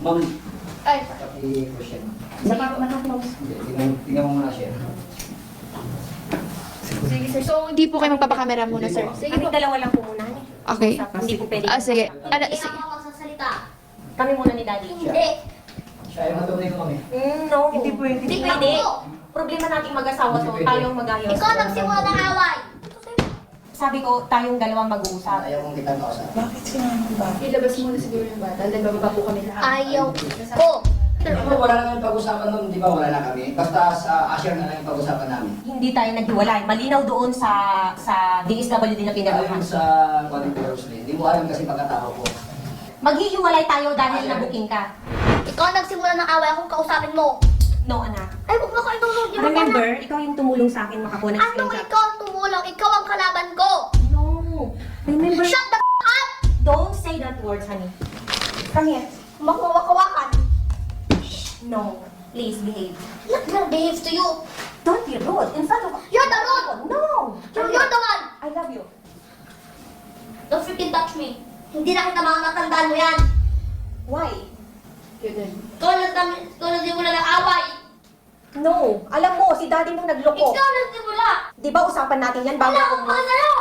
Ma'am, Ay, paki-question. Tingnan mo muna siya. sige sir. So, hindi po kayo magpapakamera muna, sir. Sige Kami po. dalawa lang po muna. Okay. Hindi po pwede. Ah, sige. Ano, Hindi sige. ako magsasalita. Kami muna ni Daddy. Hindi. Siya yung matunay ko, ma'am eh. No. Hindi pwede. Hindi pwede. Ako. Problema nating mag-asawa to. Hindi pwede. Tayong mag-ayos. Ikaw nagsimula ng away. Sabi ko, tayong dalawang mag-uusap. Ayaw kong kitang kausap. Ilabas muna siguro yung bata. Then bababa po kami lahat. Ayaw ko. Ano, wala naman pag-usapan nun, di ba? Wala na kami. Basta sa Asher na lang yung pag-usapan namin. Hindi tayo naghiwalay. Malinaw doon sa DSWD na Ayon pinagawa. sa Quality Rosely, hindi mo alam kasi pagkatao ko. Maghihiwalay tayo dahil nabuking ka. Ikaw nagsimula ng away. Akong kausapin mo. No, anak. Ay, huwag mo ko itulog. Remember, ikaw yung tumulong sa akin makakuha ng Ano screenshot. ikaw ang tumulong? Ikaw ang kalaban ko. No. Remember, Shut the f*** up! don't say that word, honey. Come here. Makuwakawakan. No. Please behave. Not gonna behave to you. Don't be rude in front of... You're the rude. No. You're the one. I love you. Don't freaking touch me. Hindi na kita mga matandaan mo yan. Why? Ikaw nagsimula ng away. No. Alam mo, si daddy mo nagloko. Ikaw nagsimula. Di ba usapan natin yan bago Wala akong... akong sa'yo.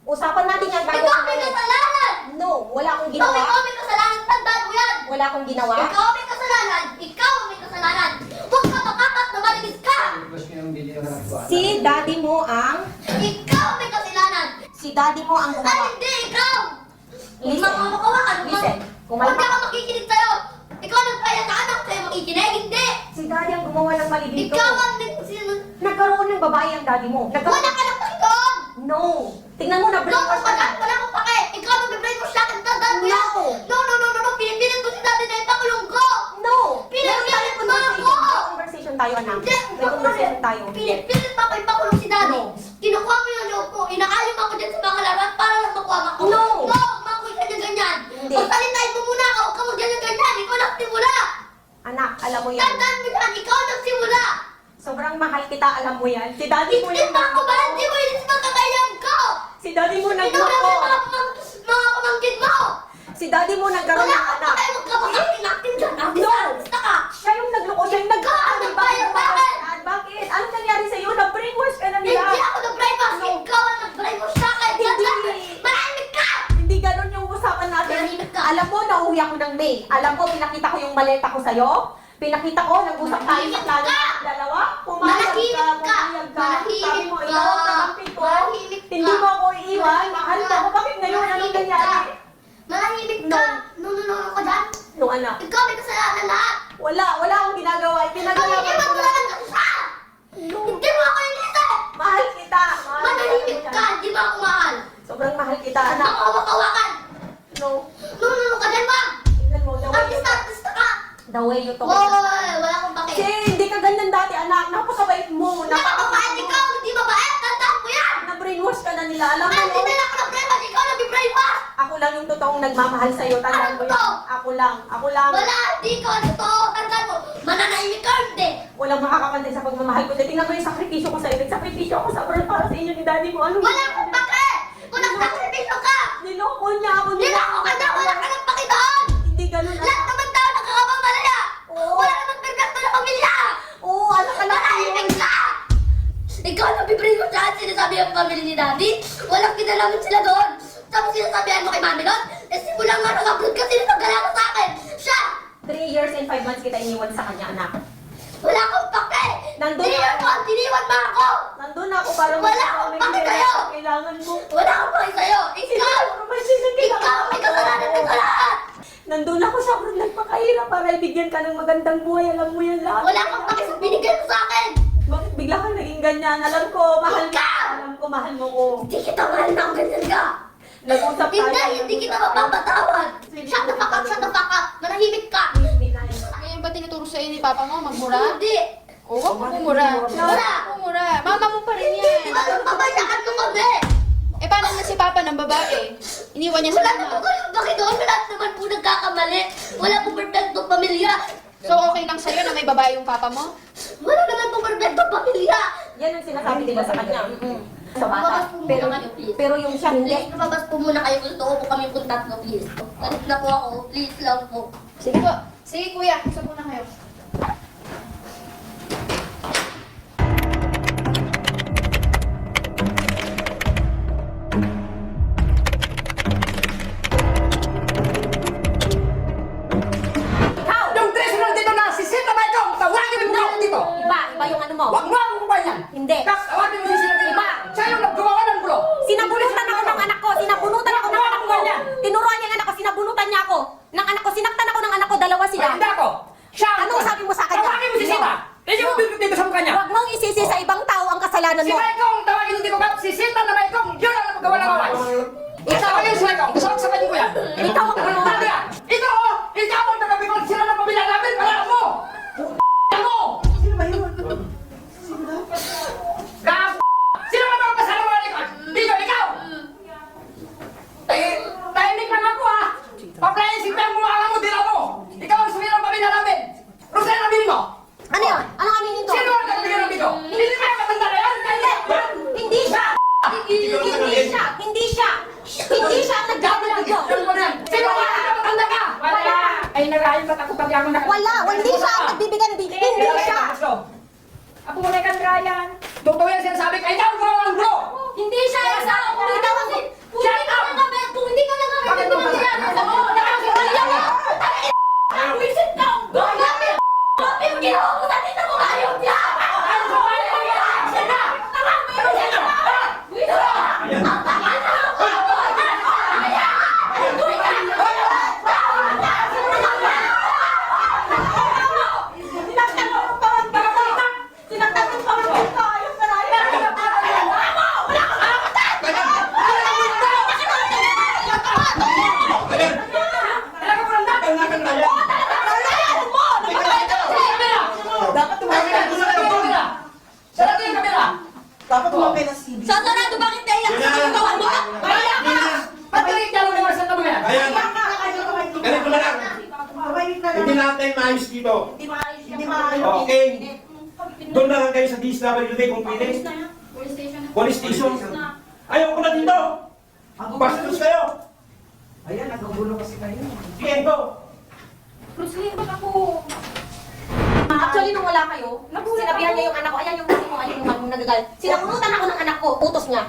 Usapan natin yan bago Ikaw akong... may kasalanan. No. Wala akong Ikaw ginawa. may kasalanan. Tandaan mo yan. Wala akong ginawa. Ikaw may kasalanan. Ikaw may kasalanan. Huwag ka makakat na malinis ka. Request ko yung video na nagkuha. Si daddy mo ang... Ikaw may kasalanan. Si daddy mo ang Ay, gumawa. hindi. Ikaw. Listen. Makawakan. Listen. Kung Huwag ka malakas... makikinig sa'yo. Ikaw nagkaya sa anak sa'yo makikinig. Hindi. Si daddy ang gumawa ng mali dito. Ikaw ang nagsin... Nagkaroon ng babae ang daddy mo. Wala ka nang pakidoon. No. Tingnan mo na No, brainwash ka na. wala akong pake. Ikaw nag-brainwash sa akin. Tandaan mo yan. No. No. Pinipilit ko si dati na ipakulong ko. No. Pinipilit mo na ako. May conversation tayo, anak. Hindi. May conversation tayo. Pinipilit pa ako ipakulong si dati. No. Kinukuha mo yung loob ko. Inaalim ako dyan sa mga larat para lang makuha ako. No. No, makuha ka niya ganyan. Hindi. Pagtalitain mo muna ako. Huwag ka ganyan. Ikaw nagsimula. Anak, alam mo yan. Tandaan mo yan. Ikaw nagsimula. Sobrang mahal kita, alam mo yan. Si daddy mo Hindi yung pa ako ba? nagloko. Hindi mo yun sa kakailan ko. Si daddy mo Ikaw nagloko. na mga pamangkin mo. Si daddy mo nagkaroon Wala ng akong anak. pake. Huwag ka makakin dyan. No. Basta ka. Siya yung nagloko. Siya yung Ano ba yan? Bakit? Bakit? Anong nangyari sa'yo? Na-brainwash ka na Hindi nila. ako nag-brainwash. Ikaw ang nag-brainwash sa akin. Hindi. Manahimik ka. Hindi ganun yung usapan natin. Manahimik ka. Alam mo, nauwi ako ng May. Alam mo, pinakita ko yung maleta ko sa'yo. Pinakita ko, nag-usap tayo sa Manahimik plano ka. ng dalawa. Manahimik ka. Pumayag ka. Sabi Manahimik mo, ka. ikaw ang tagampi ko. Manahimik ka. Hindi mo ako iiwan. Mahal mo ako. Bakit ngayon? Anong Manahimik nangyari? Manahimik ka. No ka dyan. No, anak. Ikaw may kasalanan lahat. Wala akong ginagawa. Pinagawa Iniwan ko mo lang. lang ang isa. No. Hindi mo ako inisip. Mahal kita. Manahimik ka. Hindi mo ako mahal. Sobrang mahal kita, anak. Makawakawakan. No. No ka dyan ba? Tingnan mo, the way you Artista ka. The way you talk. Hoy, wala akong Kasi pake. hindi ka ganyan dati, anak. Napakabait mo. Hindi ako kahit ikaw. Hindi mabait. Tandaan mo yan. Na-brainwash ka na nila. Alam mo, Hindi na lang ako nag-brainwash. Ikaw nag-brainwash. ako lang yung totoong nagmamahal sa'yo. Tandaan mo Ano yan. to? Ako lang. Wala, di ko ano to. Tandaan mo, mananahimik ka hindi. Walang makakapantay sa pagmamahal ko. Tingnan mo yung sakripisyo ko sa'yo. Nagsakripisyo ako sa world para sa inyo ni daddy mo. Ano Wala akong pake. Kung nagsakripisyo ka, Niloko niya ako. nilako ka na, wala ka ng pake doon. Hindi ganun. Lahat naman tao nakakapamalaya. Oo. Wala naman perfecto na pamilya. Oo, alam ka na. Manahimik ka. Ikaw na bibring mo saan sinasabi ang pamilya ni daddy. Walang kinalaman sila doon. Tapos sinasabihan mo kay mami doon. Eh simulang nga nag-upload ka, sino naggalala sa akin? Siya. 3 years and 5 months kita iniwan sa kanya, anak. Wala akong pake. Nandun Tiniwan mo ako. Nandun ako para Wala akong pake sa'yo. Kailangan mo. Wala akong pake sa'yo. Ikaw. Ikaw may kasalanan ng lahat. Nandun ako sa abroad nagpakahirap para ibigyan ka ng magandang buhay. Alam mo yan lahat. Wala kang pake sa binigay mo sa akin. Bakit bigla kang naging ganyan? Alam ko, mahal ka. Alam ko, mahal mo ko. Hindi kita mahal na ako ganyan ka. Nag-usap tayo. Hindi kita mapapatawad. Shut the fuck up, shut the fuck up. Manahimik ka. Ngayon ba tinuturo sa'yo ni Papa mo magmura? Hindi. O, huwag mo kumura. Wala. Kumura. Mama mo pa rin yan. Di ba nang pabayaan mo kami? Eh, paano na si Papa ng babae? Iniwan niya sa Wala mama. naman ko yung bakit doon. Lahat naman po nagkakamali. Wala po perfecto pamilya. So, okay lang sa'yo na may babae yung Papa mo? Wala naman po perfecto pamilya. Yan ang sinasabi diba sa kanya. Sa Lumabas bata. po muna Pero, kayo, please. pero yung siya hindi. Please, lumabas po muna kayo. Gusto ko po kami puntat no, please. Galit na po ako. Please lang po. Sige po. Sige kuya, usap muna kayo. Ikaw! Yung treasurer dito na si Sita Maikong, tawagin mo ako dito. Iba yung ano mo. Huwag mo akong kumayan. Hindi. Tawagin mo si Sita dito. Iba. Siya yung naggawa ng gulo. Sinabunutan ako ng anak ko. Sinabunutan ako ng anak ko. Tinuruan niya ang anak ko. Sinabunutan niya ako. Ng anak ko. Sinaktan ako ng anak ko. Dalawa sila. Hindi ako. Siya ang Anong sabi mo sa kanya? Tawagin mo si Sita. Hindi mo bibig dito sa mukha niya. Huwag mong isisi sa ibang tao ang kasalanan Si mo. Maikong, tawagin mo dito. Si Sita na Maikong, yun ang naggawa ng away. Tawagin mo si Maikong. Kasama-sama ko yan. Ikaw ang gulo. Ikaw, ikaw ang tagabigol. Sila na pamilya namin. Wala mo. Mo. Sino ba ang kasama mo likod? Dito, ikaw! Tahimik lang ako ha! Paplayin si Pem mo alam mo, dila mo! Ikaw ang sumira ang pamilya namin! Rosel, nabili mo! Ano yun? Anong aminin to? Sino ang nagbigay ng dito? Hindi kayo matanda na yan! Hindi siya! Hindi siya! Hindi siya! Hindi siya ang nagdadala dito! Sino ang matanda ka? Wala! Ay, narayon ba't ako pag ako na... Wala! Hindi siya ang nagbibigay ng bigay! Hindi siya! Ako muna kang Ryan! Totoo yan sinasabi ka, ikaw ang gawa ng bro! Hindi siya yung sa kung ikaw ang kung hindi ka nagkakabit ng mangyayari sa mo, nakakabit mo! Wisit ka! Bakit? Bakit yung ginawa mo sa tita mo ngayon yan? Ano ba yan? Siya na! Siya na! Wisit ka! Ang tagal na ako! Sinaktan mo pa rin ko! Ayos na rin! Talaga mo lang natin! Dapat tumawag ka doon sa kamera. Sarado yung kamera! Dapat tumawag ka ng CB. Sa sarado, bakit kaya sa ginagawa mo? Kaya ka! Ba't naging talo mo sa tamo yan? Ayan, ganito na lang. Hindi natin maayos dito. Hindi maayos. Okay. Doon na lang kayo sa DSWD kung pwede. Police station na. Police station. Ayaw ko na dito. Bastos kayo. Ayan, nagkagulo kasi kayo. Sige, go. Bruce Lee, ba't ako? Actually, nung wala kayo, sinabihan niya yung anak ko, ayan yung kasi mo, ayun yung nagagalit. Sinabunutan ako ng anak ko, utos niya.